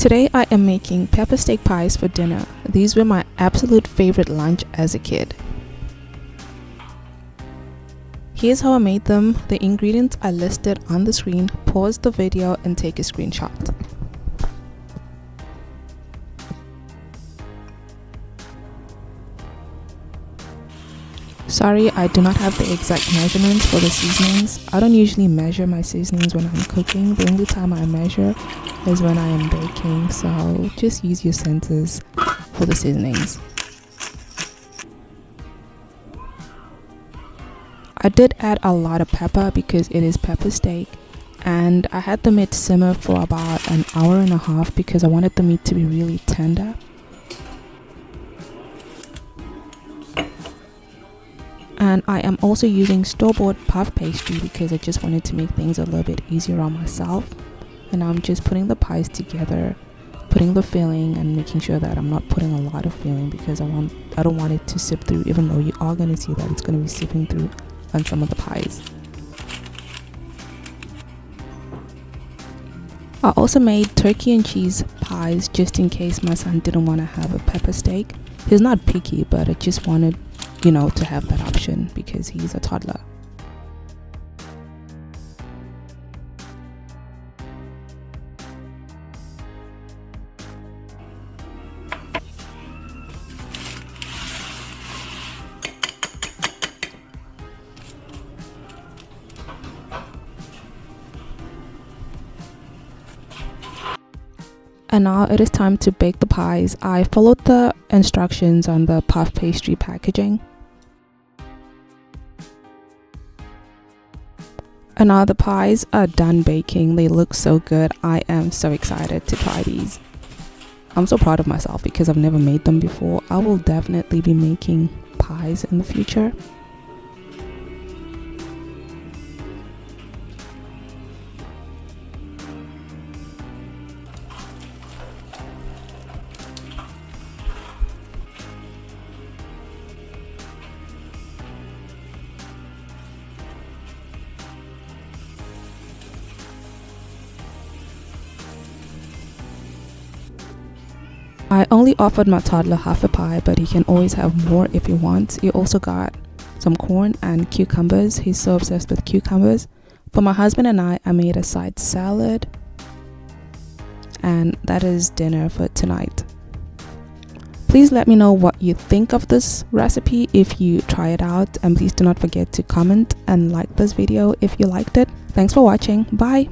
Today I am making pepper steak pies for dinner. These were my absolute favorite lunch as a kid. Here's how I made them. The ingredients are listed on the screen. Pause the video and take a screenshot. Sorry, I do not have the exact measurements for the seasonings. I don't usually measure my seasonings when I'm cooking. The only time I measure is when I am baking, so just use your senses for the seasonings. I did add a lot of pepper because it is pepper steak, and I had the meat simmer for about an hour and a half because I wanted the meat to be really tender. And I am also using store-bought puff pastry because I just wanted to make things a little bit easier on myself. And I'm just putting the pies together, putting the filling and making sure that I'm not putting a lot of filling because I don't want it to sip through, even though you are going to see that it's going to be sipping through on some of the pies. I also made turkey and cheese pies just in case my son didn't want to have a pepper steak. He's not picky, but I just wanted to have that option because he's a toddler. And now it is time to bake the pies. I followed the instructions on the puff pastry packaging. And now the pies are done baking. They look so good. I am so excited to try these. I'm so proud of myself because I've never made them before. I will definitely be making pies in the future. I only offered my toddler half a pie, but he can always have more if he wants. He also got some corn and cucumbers. He's so obsessed with cucumbers. For my husband and I made a side salad. And that is dinner for tonight. Please let me know what you think of this recipe if you try it out. And please do not forget to comment and like this video if you liked it. Thanks for watching. Bye.